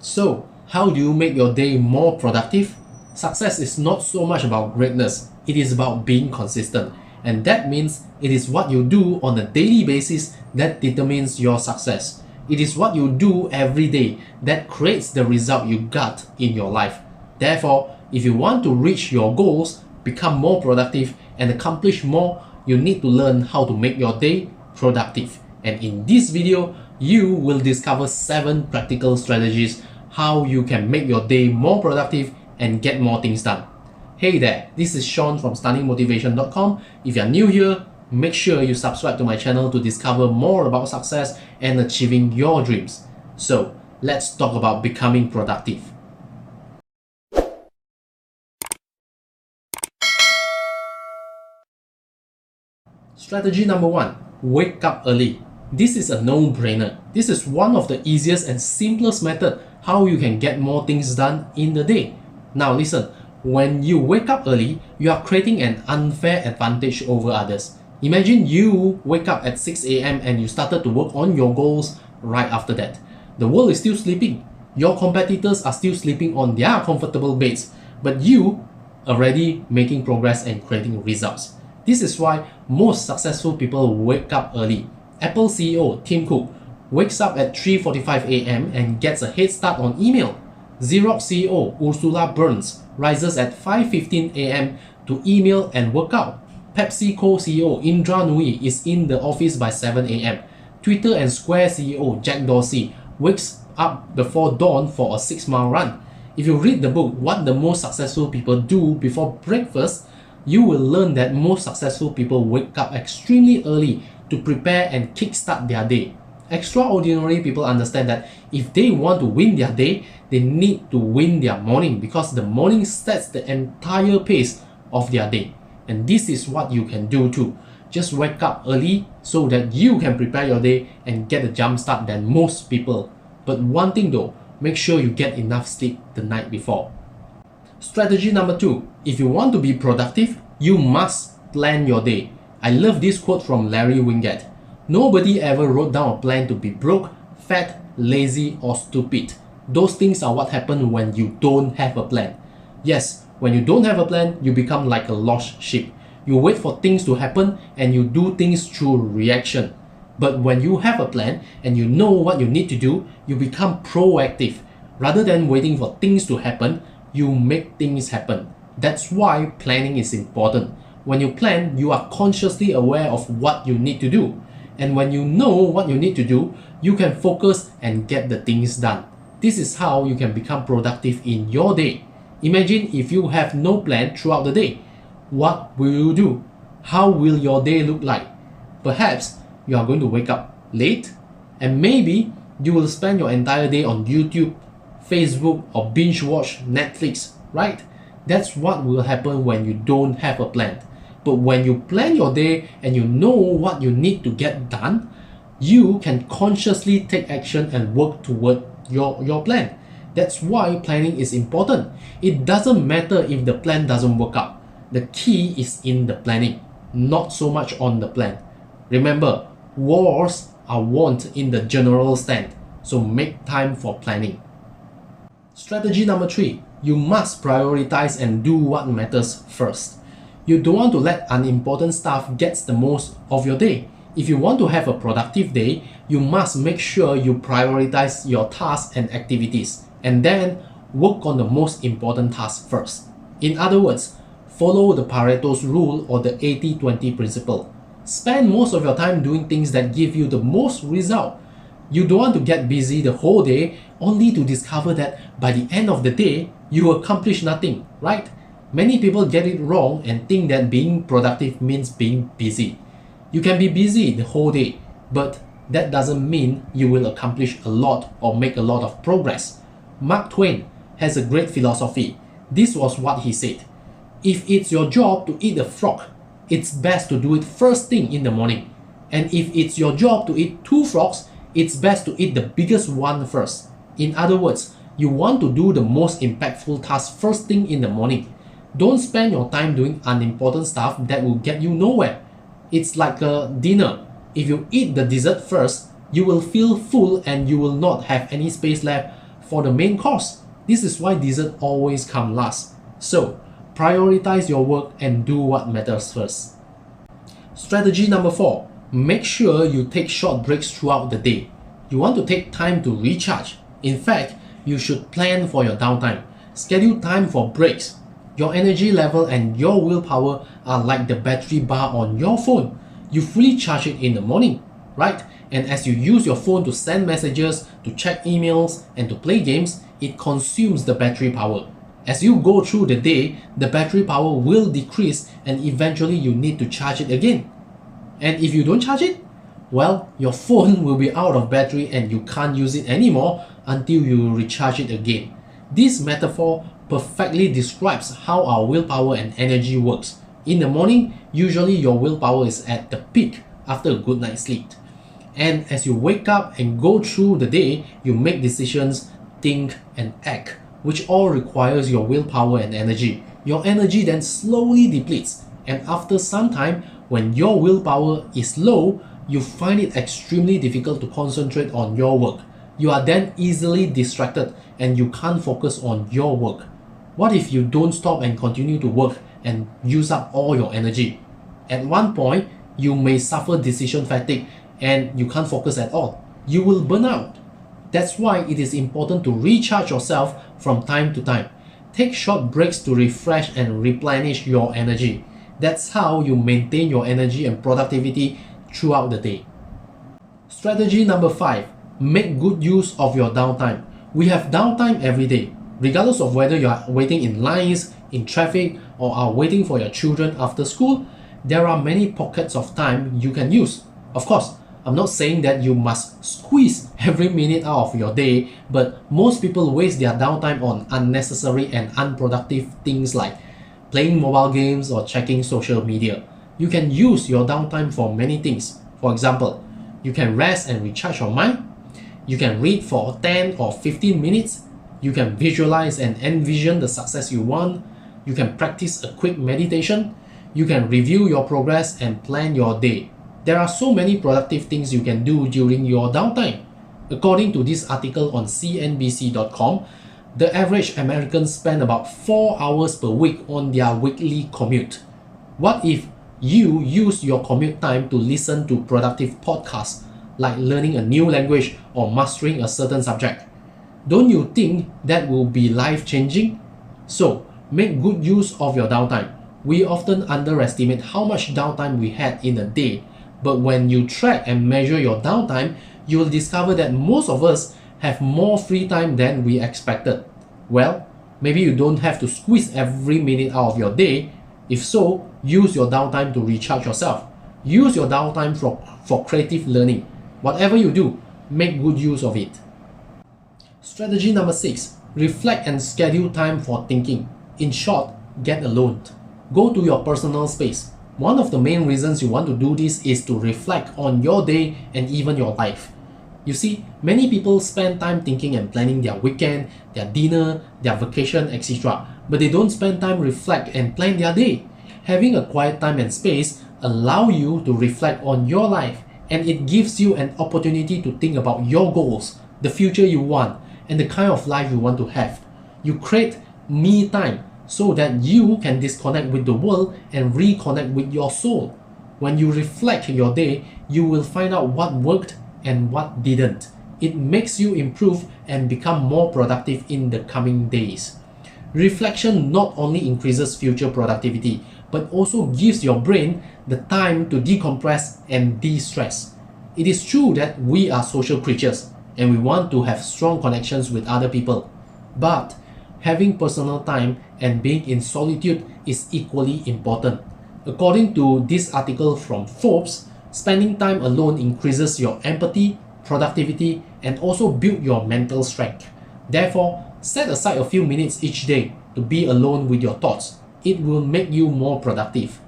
So, how do you make your day more productive? Success is not so much about greatness, it is about being consistent. And that means it is what you do on a daily basis that determines your success. It is what you do every day that creates the result you got in your life. Therefore, if you want to reach your goals, become more productive, and accomplish more, you need to learn how to make your day productive. And in this video, you will discover 7 practical strategies how you can make your day more productive and get more things done. Hey there, this is Sean from stunningmotivation.com. If you're new here, make sure you subscribe to my channel to discover more about success and achieving your dreams. So, let's talk about becoming productive. Strategy number 1, wake up early. This is a no-brainer. This is one of the easiest and simplest method how you can get more things done in the day. Now listen, when you wake up early, you are creating an unfair advantage over others. Imagine you wake up at 6 a.m. and you started to work on your goals right after that. The world is still sleeping. Your competitors are still sleeping on their comfortable beds, but you already making progress and creating results. This is why most successful people wake up early. Apple CEO Tim Cook wakes up at 3:45 a.m. and gets a head start on email. Xerox CEO Ursula Burns rises at 5:15 a.m. to email and work out. PepsiCo CEO Indra Nooyi is in the office by 7 a.m. Twitter and Square CEO Jack Dorsey wakes up before dawn for a 6-mile run. If you read the book What the Most Successful People Do Before Breakfast, you will learn that most successful people wake up extremely early to prepare and kickstart their day. Extraordinary people understand that if they want to win their day, they need to win their morning because the morning sets the entire pace of their day. And this is what you can do too. Just wake up early so that you can prepare your day and get a jump start than most people. But one thing though, make sure you get enough sleep the night before. Strategy number 2, if you want to be productive, you must plan your day. I love this quote from Larry Winget. Nobody ever wrote down a plan to be broke, fat, lazy, or stupid. Those things are what happen when you don't have a plan. Yes, when you don't have a plan, you become like a lost sheep. You wait for things to happen and you do things through reaction. But when you have a plan and you know what you need to do, you become proactive. Rather than waiting for things to happen, you make things happen. That's why planning is important. When you plan, you are consciously aware of what you need to do. And when you know what you need to do, you can focus and get the things done. This is how you can become productive in your day. Imagine if you have no plan throughout the day. What will you do? How will your day look like? Perhaps you are going to wake up late, and maybe you will spend your entire day on YouTube, Facebook, or binge watch Netflix, right? That's what will happen when you don't have a plan. But when you plan your day and you know what you need to get done, you can consciously take action and work toward your plan. That's why planning is important. It doesn't matter if the plan doesn't work out. The key is in the planning, not so much on the plan. Remember, wars are won in the general stand, so make time for planning. Strategy number 3, you must prioritize and do what matters first. You don't want to let unimportant stuff get the most of your day. If you want to have a productive day, you must make sure you prioritize your tasks and activities, and then work on the most important tasks first. In other words, follow the Pareto's rule or the 80-20 principle. Spend most of your time doing things that give you the most result. You don't want to get busy the whole day only to discover that by the end of the day, you accomplish nothing, right? Many people get it wrong and think that being productive means being busy. You can be busy the whole day, but that doesn't mean you will accomplish a lot or make a lot of progress. Mark Twain has a great philosophy. This was what he said. If it's your job to eat a frog, it's best to do it first thing in the morning. And if it's your job to eat 2 frogs, it's best to eat the biggest one first. In other words, you want to do the most impactful task first thing in the morning. Don't spend your time doing unimportant stuff that will get you nowhere. It's like a dinner. If you eat the dessert first, you will feel full and you will not have any space left for the main course. This is why dessert always come last. So, prioritize your work and do what matters first. Strategy number 4. Make sure you take short breaks throughout the day. You want to take time to recharge. In fact, you should plan for your downtime. Schedule time for breaks. Your energy level and your willpower are like the battery bar on your phone. You fully charge it in the morning, right? And as you use your phone to send messages, to check emails, and to play games, it consumes the battery power. As you go through the day, the battery power will decrease and eventually you need to charge it again. And if you don't charge it, well, your phone will be out of battery and you can't use it anymore until you recharge it again. This metaphor perfectly describes how our willpower and energy works. In the morning, usually your willpower is at the peak after a good night's sleep. And as you wake up and go through the day, you make decisions, think and act, which all requires your willpower and energy. Your energy then slowly depletes, and after some time, when your willpower is low, you find it extremely difficult to concentrate on your work. You are then easily distracted and you can't focus on your work. What if you don't stop and continue to work and use up all your energy? At one point, you may suffer decision fatigue and you can't focus at all. You will burn out. That's why it is important to recharge yourself from time to time. Take short breaks to refresh and replenish your energy. That's how you maintain your energy and productivity throughout the day. Strategy number 5. Make good use of your downtime. We have downtime every day, regardless of whether you are waiting in lines, in traffic, or are waiting for your children after school. There are many pockets of time you can use. Of course, I'm not saying that you must squeeze every minute out of your day, but most people waste their downtime on unnecessary and unproductive things like playing mobile games or checking social media. You can use your downtime for many things. For example, you can rest and recharge your mind. You can read for 10 or 15 minutes. You can visualize and envision the success you want. You can practice a quick meditation. You can review your progress and plan your day. There are so many productive things you can do during your downtime. According to this article on CNBC.com, the average American spend about 4 hours per week on their weekly commute. What if you use your commute time to listen to productive podcasts like learning a new language or mastering a certain subject? Don't you think that will be life-changing? So, make good use of your downtime. We often underestimate how much downtime we had in a day, but when you track and measure your downtime, you will discover that most of us have more free time than we expected. Well, maybe you don't have to squeeze every minute out of your day. If so, use your downtime to recharge yourself. Use your downtime for creative learning. Whatever you do, make good use of it. Strategy number 6. Reflect and schedule time for thinking. In short, get alone. Go to your personal space. One of the main reasons you want to do this is to reflect on your day and even your life. You see, many people spend time thinking and planning their weekend, their dinner, their vacation, etc. But they don't spend time reflect and plan their day. Having a quiet time and space allow you to reflect on your life, and it gives you an opportunity to think about your goals, the future you want, and the kind of life you want to have. You create me time so that you can disconnect with the world and reconnect with your soul. When you reflect your day, you will find out what worked and what didn't. It makes you improve and become more productive in the coming days. Reflection not only increases future productivity, but also gives your brain the time to decompress and de-stress. It is true that we are social creatures and we want to have strong connections with other people. But having personal time and being in solitude is equally important. According to this article from Forbes, spending time alone increases your empathy, productivity, and also build your mental strength. Therefore, set aside a few minutes each day to be alone with your thoughts. It will make you more productive.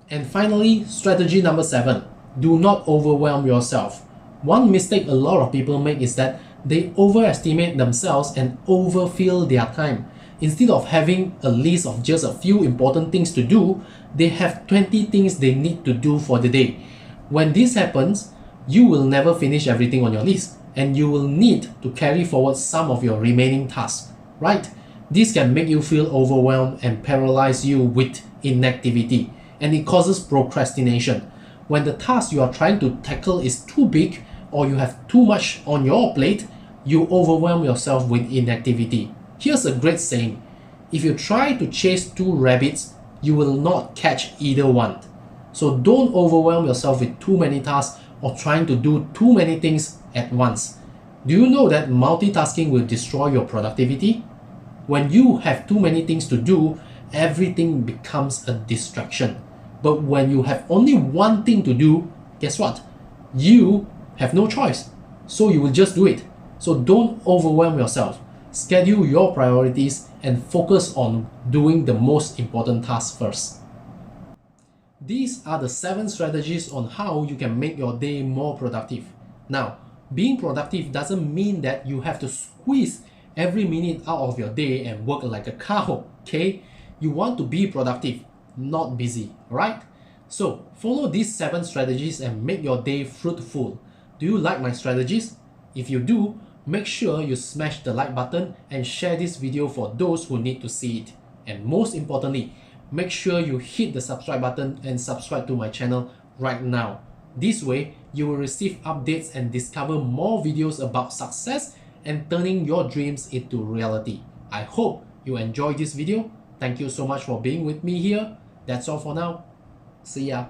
And finally, strategy number 7. Do not overwhelm yourself. One mistake a lot of people make is that they overestimate themselves and overfill their time. Instead of having a list of just a few important things to do, they have 20 things they need to do for the day. When this happens, you will never finish everything on your list, and you will need to carry forward some of your remaining tasks, right? This can make you feel overwhelmed and paralyze you with inactivity, and it causes procrastination. When the task you are trying to tackle is too big or you have too much on your plate, you overwhelm yourself with inactivity. Here's a great saying: if you try to chase two rabbits, you will not catch either one. So don't overwhelm yourself with too many tasks or trying to do too many things at once. Do you know that multitasking will destroy your productivity? When you have too many things to do, everything becomes a distraction. But when you have only one thing to do, guess what? You have no choice. So you will just do it. So don't overwhelm yourself. Schedule your priorities and focus on doing the most important tasks first. These are the 7 strategies on how you can make your day more productive. Now, being productive doesn't mean that you have to squeeze every minute out of your day and work like a cow, okay? You want to be productive, not busy, alright? So, follow these 7 strategies and make your day fruitful. Do you like my strategies? If you do, make sure you smash the like button and share this video for those who need to see it. And most importantly, make sure you hit the subscribe button and subscribe to my channel right now. This way, you will receive updates and discover more videos about success and turning your dreams into reality. I hope you enjoyed this video. Thank you so much for being with me here. That's all for now. See ya.